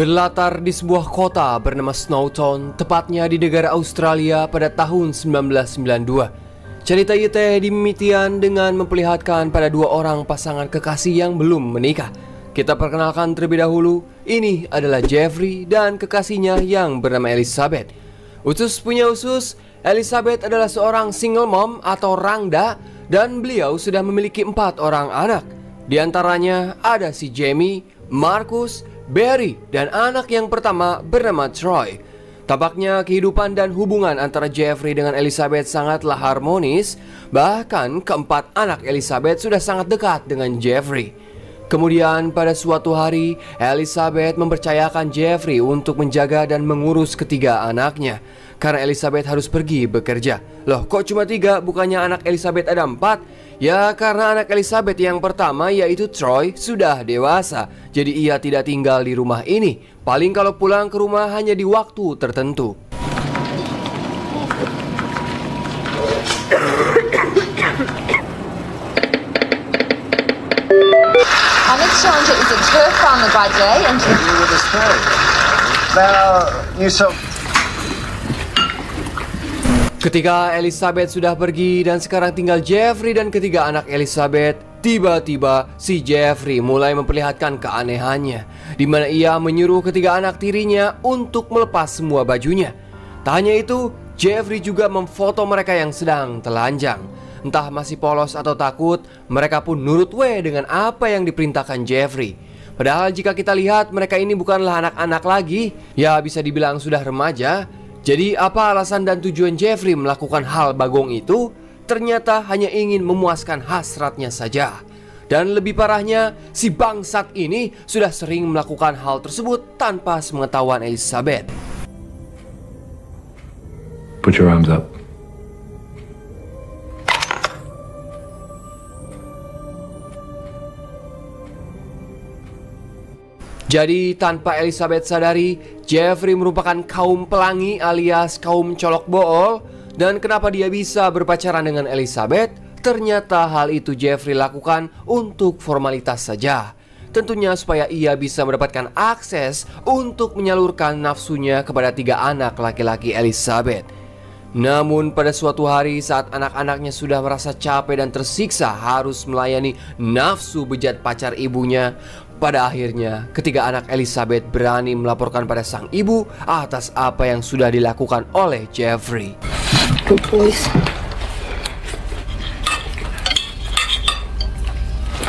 Berlatar di sebuah kota bernama Snowtown, tepatnya di negara Australia pada tahun 1992. Cerita itu dimimitikan dengan memperlihatkan pada dua orang pasangan kekasih yang belum menikah. Kita perkenalkan terlebih dahulu, ini adalah Jeffrey dan kekasihnya yang bernama Elizabeth. Usus punya usus, Elizabeth adalah seorang single mom atau rangda dan beliau sudah memiliki 4 orang anak. Di antaranya ada si Jamie, Marcus, Barry, dan anak yang pertama bernama Troy. Tampaknya kehidupan dan hubungan antara Jeffrey dengan Elizabeth sangatlah harmonis. Bahkan keempat anak Elizabeth sudah sangat dekat dengan Jeffrey. Kemudian pada suatu hari, Elizabeth mempercayakan Jeffrey untuk menjaga dan mengurus ketiga anaknya. Karena Elizabeth harus pergi bekerja. Loh, kok cuma 3? Bukannya anak Elizabeth ada 4? Ya, karena anak Elizabeth yang pertama yaitu Troy sudah dewasa. Jadi ia tidak tinggal di rumah ini. Paling kalau pulang ke rumah hanya di waktu tertentu. Alexandra is a turf farmer by day and you with the story. Now, you so... Ketika Elizabeth sudah pergi dan sekarang tinggal Jeffrey dan ketiga anak Elizabeth, tiba-tiba si Jeffrey mulai memperlihatkan keanehannya, di mana ia menyuruh ketiga anak tirinya untuk melepas semua bajunya. Tak hanya itu, Jeffrey juga memfoto mereka yang sedang telanjang. Entah masih polos atau takut, mereka pun nurut dengan apa yang diperintahkan Jeffrey. Padahal jika kita lihat, mereka ini bukanlah anak-anak lagi, ya bisa dibilang sudah remaja. Jadi apa alasan dan tujuan Jeffrey melakukan hal bagong itu? Ternyata hanya ingin memuaskan hasratnya saja. Dan lebih parahnya, si bangsat ini sudah sering melakukan hal tersebut tanpa sepengetahuan Elizabeth. Put your arms up. Jadi tanpa Elizabeth sadari, Jeffrey merupakan kaum pelangi alias kaum colok bool. Dan kenapa dia bisa berpacaran dengan Elizabeth? Ternyata hal itu Jeffrey lakukan untuk formalitas saja. Tentunya supaya ia bisa mendapatkan akses untuk menyalurkan nafsunya kepada 3 anak laki-laki Elizabeth. Namun pada suatu hari saat anak-anaknya sudah merasa capek dan tersiksa harus melayani nafsu bejat pacar ibunya, pada akhirnya ketiga anak Elizabeth berani melaporkan pada sang ibu atas apa yang sudah dilakukan oleh Jeffrey. good boys.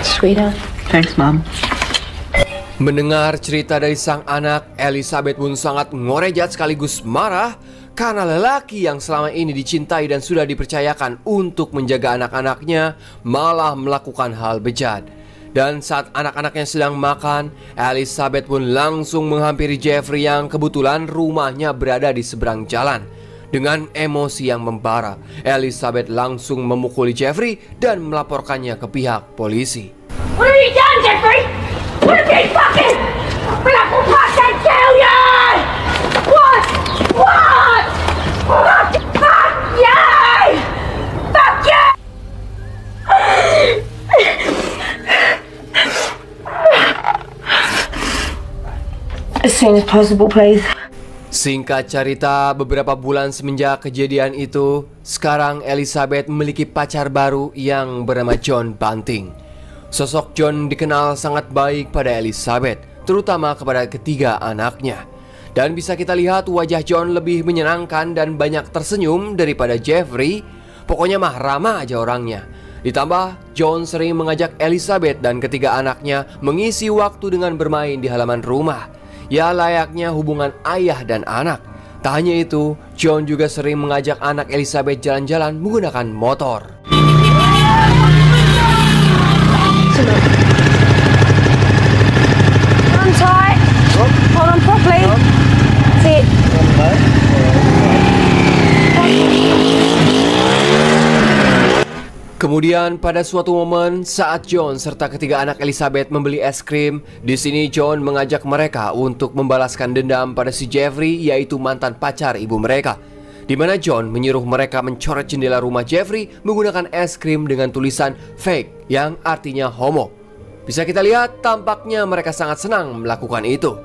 Sweetheart. Thanks, Mom. Mendengar cerita dari sang anak, Elizabeth pun sangat ngorejat sekaligus marah karena lelaki yang selama ini dicintai dan sudah dipercayakan untuk menjaga anak-anaknya malah melakukan hal bejat. Dan saat anak-anaknya sedang makan, Elizabeth pun langsung menghampiri Jeffrey yang kebetulan rumahnya berada di seberang jalan. Dengan emosi yang membara, Elizabeth langsung memukuli Jeffrey dan melaporkannya ke pihak polisi. What have you done, Jeffrey? What have you fucking melakukan kalian? What? What? Fuck yeah! Fuck yeah! As soon as possible, please. Singkat cerita, beberapa bulan semenjak kejadian itu, sekarang Elizabeth memiliki pacar baru yang bernama John Bunting. Sosok John dikenal sangat baik pada Elizabeth, terutama kepada ketiga anaknya. Dan bisa kita lihat wajah John lebih menyenangkan dan banyak tersenyum daripada Jeffrey. Pokoknya mah ramah aja orangnya. Ditambah, John sering mengajak Elizabeth dan ketiga anaknya mengisi waktu dengan bermain di halaman rumah. Ya layaknya hubungan ayah dan anak. Tak hanya itu, John juga sering mengajak anak Elizabeth jalan-jalan menggunakan motor. Hold on tight. Hold on properly. That's it. Kemudian pada suatu momen saat John serta ketiga anak Elizabeth membeli es krim, di sini John mengajak mereka untuk membalaskan dendam pada si Jeffrey, yaitu mantan pacar ibu mereka. Di mana John menyuruh mereka mencoret jendela rumah Jeffrey menggunakan es krim dengan tulisan fake yang artinya homo. Bisa kita lihat tampaknya mereka sangat senang melakukan itu.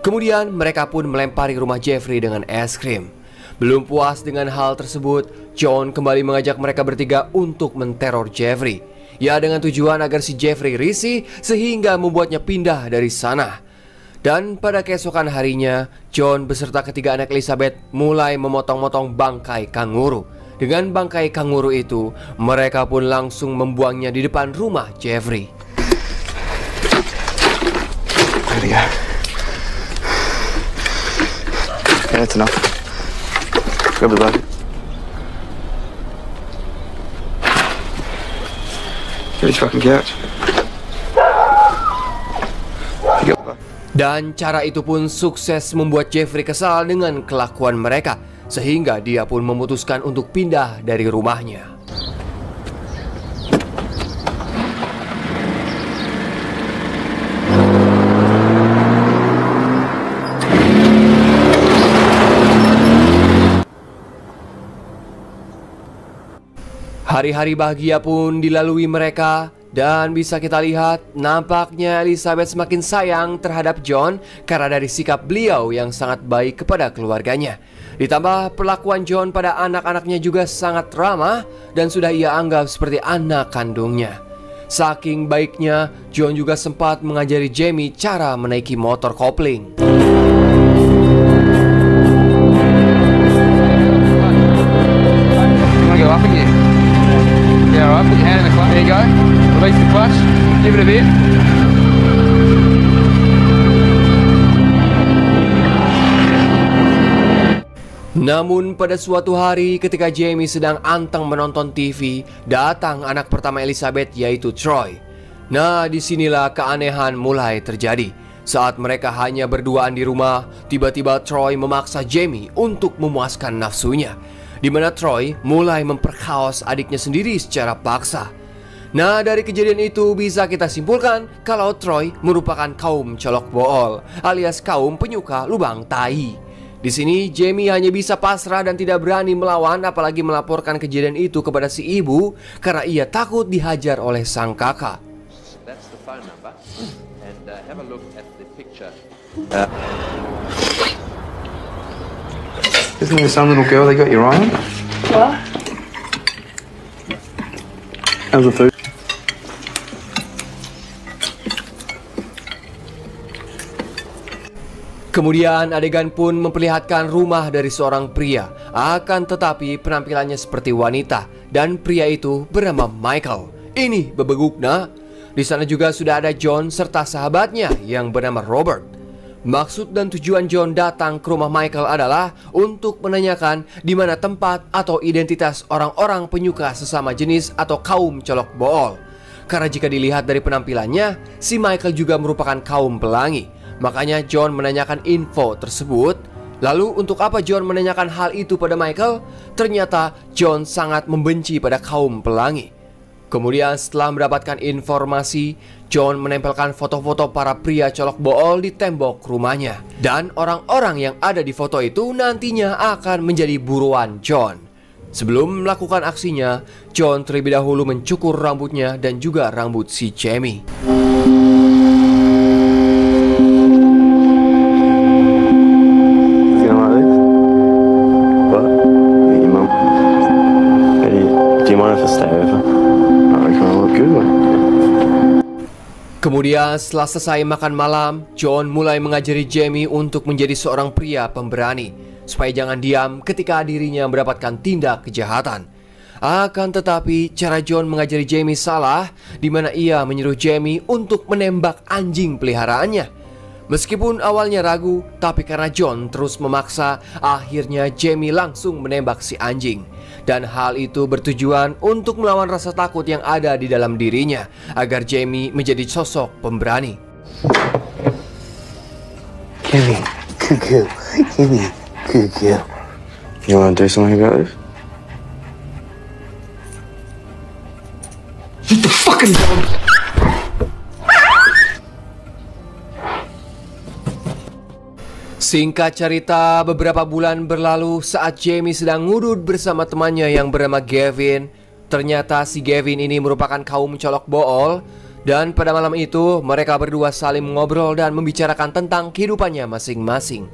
Kemudian mereka pun melempari rumah Jeffrey dengan es krim. Belum puas dengan hal tersebut, John kembali mengajak mereka bertiga untuk menteror Jeffrey. Ya, dengan tujuan agar si Jeffrey risih sehingga membuatnya pindah dari sana. Dan pada keesokan harinya, John beserta ketiga anak Elizabeth mulai memotong-motong bangkai kanguru. Dengan bangkai kanguru itu, mereka pun langsung membuangnya di depan rumah Jeffrey. There we go. Yeah, that's enough. Grab the bucket. Get his fucking couch. Dan cara itu pun sukses membuat Jeffrey kesal dengan kelakuan mereka, sehingga dia pun memutuskan untuk pindah dari rumahnya. Hari-hari bahagia pun dilalui mereka, dan bisa kita lihat nampaknya Elizabeth semakin sayang terhadap John karena dari sikap beliau yang sangat baik kepada keluarganya. Ditambah perlakuan John pada anak-anaknya juga sangat ramah dan sudah ia anggap seperti anak kandungnya. Saking baiknya, John juga sempat mengajari Jamie cara menaiki motor kopling. Yeah, all right, put your hand in the clutch. There you go. Release the clutch. Give it a bit. Namun pada suatu hari ketika Jamie sedang anteng menonton TV, datang anak pertama Elizabeth yaitu Troy. Nah, disinilah keanehan mulai terjadi. Saat mereka hanya berduaan di rumah, tiba-tiba Troy memaksa Jamie untuk memuaskan nafsunya, di mana Troy mulai memperkaos adiknya sendiri secara paksa. Nah, dari kejadian itu bisa kita simpulkan kalau Troy merupakan kaum colok bool alias kaum penyuka lubang tai. Di sini Jamie hanya bisa pasrah dan tidak berani melawan, apalagi melaporkan kejadian itu kepada si ibu karena ia takut dihajar oleh sang kakak. That's the phone number, and have a look at the picture. Isn't there some little girl they got you on? What? How's the food? Kemudian adegan pun memperlihatkan rumah dari seorang pria, akan tetapi penampilannya seperti wanita, dan pria itu bernama Michael. Ini bebegukna. Di sana juga sudah ada John serta sahabatnya yang bernama Robert. Maksud dan tujuan John datang ke rumah Michael adalah untuk menanyakan di mana tempat atau identitas orang-orang penyuka sesama jenis atau kaum colok bool. Karena jika dilihat dari penampilannya, si Michael juga merupakan kaum pelangi. Makanya John menanyakan info tersebut. Lalu untuk apa John menanyakan hal itu pada Michael? Ternyata John sangat membenci pada kaum pelangi. Kemudian setelah mendapatkan informasi, John menempelkan foto-foto para pria colok bool di tembok rumahnya. Dan orang-orang yang ada di foto itu nantinya akan menjadi buruan John. Sebelum melakukan aksinya, John terlebih dahulu mencukur rambutnya dan juga rambut si Jamie. Kemudian setelah selesai makan malam, John mulai mengajari Jamie untuk menjadi seorang pria pemberani, supaya jangan diam ketika dirinya mendapatkan tindak kejahatan. Akan tetapi cara John mengajari Jamie salah, di mana ia menyuruh Jamie untuk menembak anjing peliharaannya. Meskipun awalnya ragu, tapi karena John terus memaksa, akhirnya Jamie langsung menembak si anjing. Dan hal itu bertujuan untuk melawan rasa takut yang ada di dalam dirinya, agar Jamie menjadi sosok pemberani. Gimme, good girl. Gimme, good girl. You want to do something about this? What the fucking dog? Singkat cerita, beberapa bulan berlalu saat Jamie sedang ngudud bersama temannya yang bernama Gavin. Ternyata si Gavin ini merupakan kaum colok bool. Dan pada malam itu mereka berdua saling mengobrol dan membicarakan tentang kehidupannya masing-masing.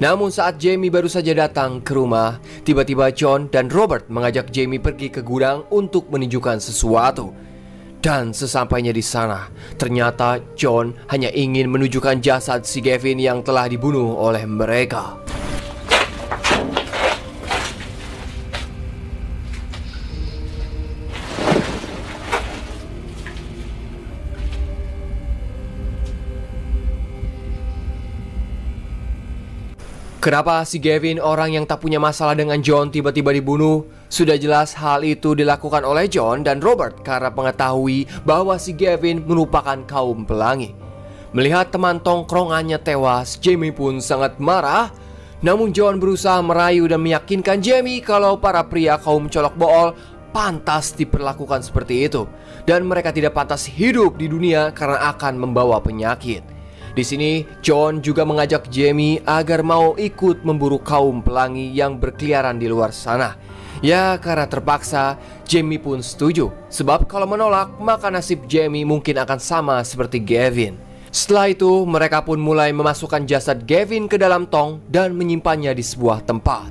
Namun saat Jamie baru saja datang ke rumah, tiba-tiba John dan Robert mengajak Jamie pergi ke gudang untuk menunjukkan sesuatu. Dan sesampainya di sana, ternyata John hanya ingin menunjukkan jasad si Gavin yang telah dibunuh oleh mereka. Kenapa si Gavin, orang yang tak punya masalah dengan John, tiba-tiba dibunuh? Sudah jelas hal itu dilakukan oleh John dan Robert karena mengetahui bahwa si Gavin merupakan kaum pelangi. Melihat teman tongkrongannya tewas, Jamie pun sangat marah. Namun John berusaha merayu dan meyakinkan Jamie kalau para pria kaum colok bool pantas diperlakukan seperti itu, dan mereka tidak pantas hidup di dunia karena akan membawa penyakit. Di sini, John juga mengajak Jamie agar mau ikut memburu kaum pelangi yang berkeliaran di luar sana. Ya, karena terpaksa, Jamie pun setuju. Sebab kalau menolak, maka nasib Jamie mungkin akan sama seperti Gavin. Setelah itu, mereka pun mulai memasukkan jasad Gavin ke dalam tong dan menyimpannya di sebuah tempat.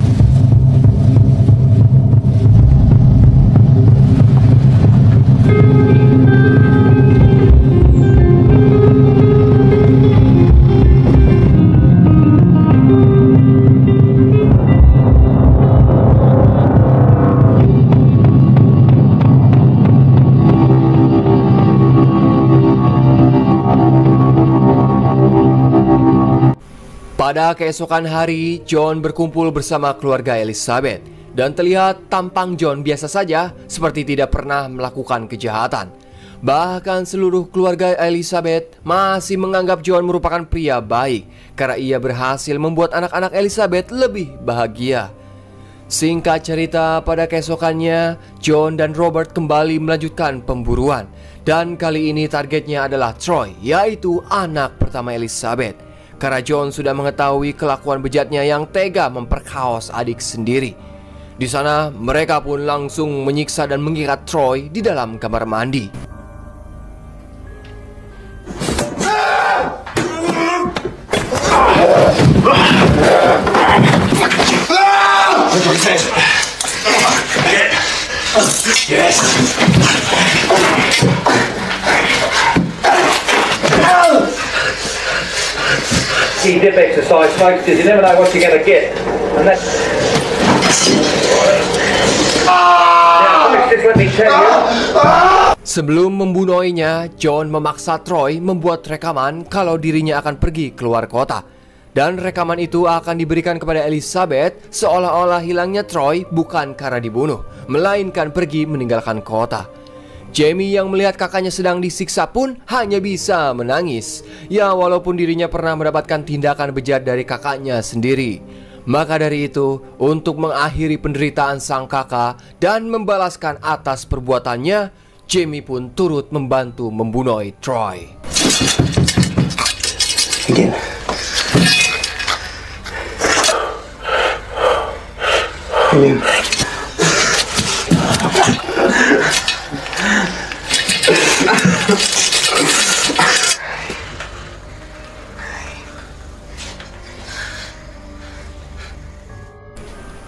Pada keesokan hari, John berkumpul bersama keluarga Elizabeth dan terlihat tampang John biasa saja, seperti tidak pernah melakukan kejahatan. Bahkan seluruh keluarga Elizabeth masih menganggap John merupakan pria baik karena ia berhasil membuat anak-anak Elizabeth lebih bahagia. Singkat cerita, pada keesokannya John dan Robert kembali melanjutkan pemburuan, dan kali ini targetnya adalah Troy, yaitu anak pertama Elizabeth. Karena John sudah mengetahui kelakuan bejatnya yang tega memperkaos adik sendiri. Di sana mereka pun langsung menyiksa dan mengikat Troy di dalam kamar mandi. Dip exercise, folks, because you never know what you're going to get. And that's... Now, folks, just let me tell you. Sebelum membunuhnya, John memaksa Troy membuat rekaman kalau dirinya akan pergi keluar kota. Dan rekaman itu akan diberikan kepada Elizabeth seolah-olah hilangnya Troy bukan karena dibunuh, melainkan pergi meninggalkan kota. Jamie yang melihat kakaknya sedang disiksa pun hanya bisa menangis. Ya, walaupun dirinya pernah mendapatkan tindakan bejat dari kakaknya sendiri. Maka dari itu, untuk mengakhiri penderitaan sang kakak dan membalaskan atas perbuatannya, Jamie pun turut membantu membunuh Troy. Again.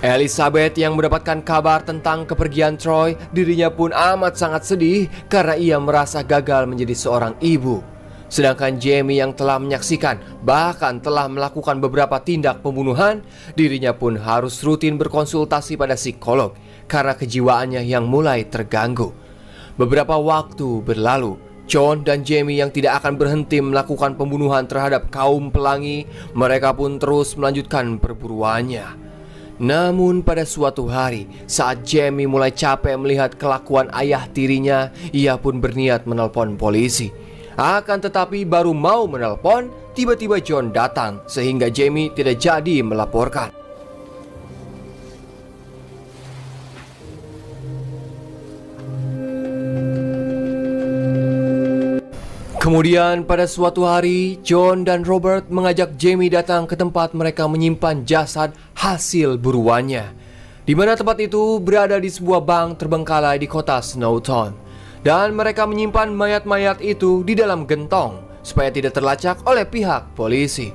Elizabeth yang mendapatkan kabar tentang kepergian Troy, dirinya pun amat sangat sedih karena ia merasa gagal menjadi seorang ibu. Sedangkan Jamie yang telah menyaksikan, bahkan telah melakukan beberapa tindak pembunuhan, dirinya pun harus rutin berkonsultasi pada psikolog karena kejiwaannya yang mulai terganggu. Beberapa waktu berlalu, John dan Jamie yang tidak akan berhenti melakukan pembunuhan terhadap kaum pelangi, mereka pun terus melanjutkan perburuannya. Namun pada suatu hari, saat Jamie mulai capek melihat kelakuan ayah tirinya, ia pun berniat menelpon polisi. Akan tetapi baru mau menelpon, tiba-tiba John datang sehingga Jamie tidak jadi melaporkan. Kemudian pada suatu hari, John dan Robert mengajak Jamie datang ke tempat mereka menyimpan jasad hasil buruannya, di mana tempat itu berada di sebuah bank terbengkalai di kota Snowtown. dan mereka menyimpan mayat-mayat itu di dalam gentong supaya tidak terlacak oleh pihak polisi.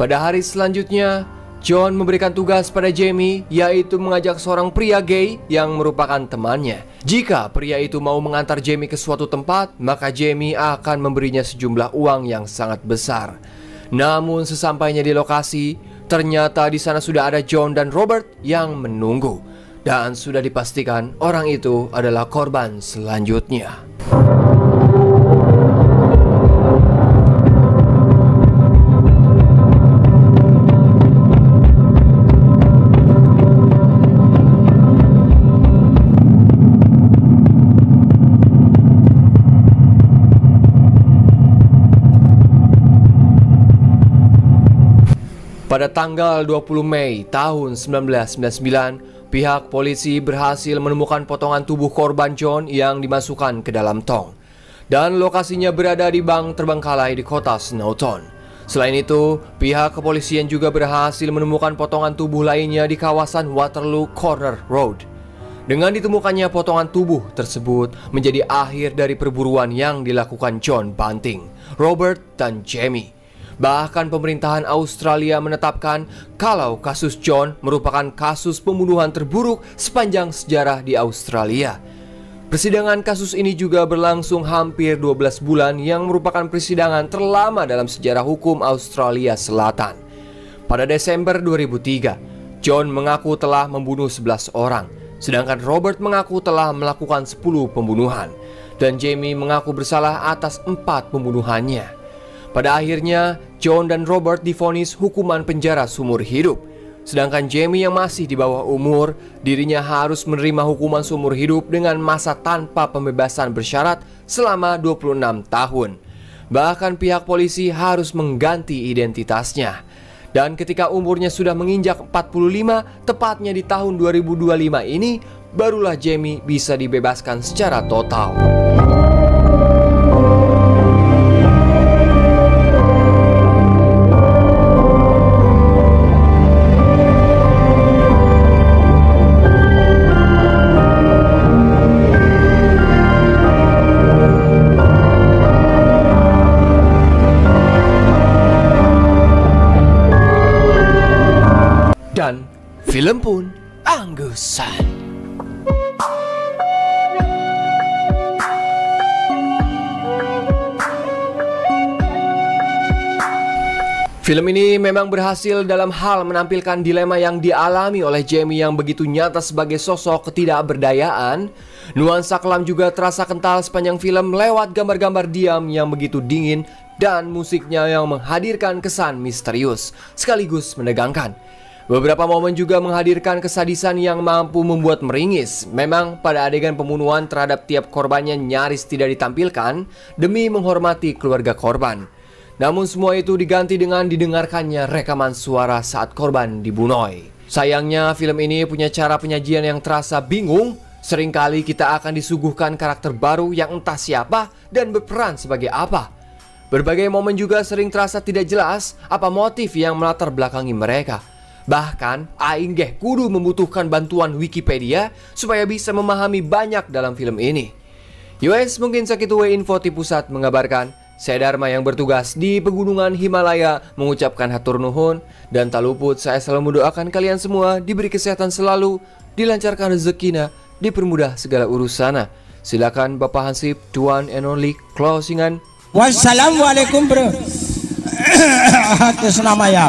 Pada hari selanjutnya, John memberikan tugas pada Jamie, yaitu mengajak seorang pria gay yang merupakan temannya. Jika pria itu mau mengantar Jamie ke suatu tempat, maka Jamie akan memberinya sejumlah uang yang sangat besar. Namun sesampainya di lokasi, ternyata di sana sudah ada John dan Robert yang menunggu. Dan sudah dipastikan orang itu adalah korban selanjutnya. Pada tanggal 20 Mei tahun 1999, pihak polisi berhasil menemukan potongan tubuh korban John yang dimasukkan ke dalam tong. Dan lokasinya berada di bank terbengkalai di kota Snowton. Selain itu, pihak kepolisian juga berhasil menemukan potongan tubuh lainnya di kawasan Waterloo Corner Road. Dengan ditemukannya potongan tubuh tersebut menjadi akhir dari perburuan yang dilakukan John Bunting, Robert, dan Jamie. Bahkan pemerintahan Australia menetapkan kalau kasus John merupakan kasus pembunuhan terburuk sepanjang sejarah di Australia. Persidangan kasus ini juga berlangsung hampir 12 bulan yang merupakan persidangan terlama dalam sejarah hukum Australia Selatan. Pada Desember 2003, John mengaku telah membunuh 11 orang, sedangkan Robert mengaku telah melakukan 10 pembunuhan, dan Jamie mengaku bersalah atas 4 pembunuhannya. Pada akhirnya, John dan Robert divonis hukuman penjara seumur hidup. Sedangkan Jamie yang masih di bawah umur, dirinya harus menerima hukuman seumur hidup dengan masa tanpa pembebasan bersyarat selama 26 tahun. Bahkan pihak polisi harus mengganti identitasnya. Dan ketika umurnya sudah menginjak 45, tepatnya di tahun 2025 ini, barulah Jamie bisa dibebaskan secara total. Dan film pun anggusan. Film ini memang berhasil dalam hal menampilkan dilema yang dialami oleh Jamie yang begitu nyata sebagai sosok ketidakberdayaan. Nuansa kelam juga terasa kental sepanjang film lewat gambar-gambar diam yang begitu dingin dan musiknya yang menghadirkan kesan misterius sekaligus menegangkan. Beberapa momen juga menghadirkan kesadisan yang mampu membuat meringis. Memang pada adegan pembunuhan terhadap tiap korbannya nyaris tidak ditampilkan demi menghormati keluarga korban. Namun semua itu diganti dengan didengarkannya rekaman suara saat korban dibunuh. Sayangnya film ini punya cara penyajian yang terasa bingung. Seringkali kita akan disuguhkan karakter baru yang entah siapa dan berperan sebagai apa. Berbagai momen juga sering terasa tidak jelas apa motif yang melatar belakangi mereka. Bahkan, aing geh kudu membutuhkan bantuan Wikipedia supaya bisa memahami banyak dalam film ini. US mungkin sakitu we info ti pusat mengabarkan. Saya Dharma yang bertugas di pegunungan Himalaya mengucapkan hatur nuhun. Dan tak luput saya selalu mendoakan kalian semua diberi kesehatan selalu, dilancarkan rezekinya, dipermudah segala urusana. Silakan Bapak Hansip, Tuan and only closingan. Wassalamualaikum bro. Atas nama ya.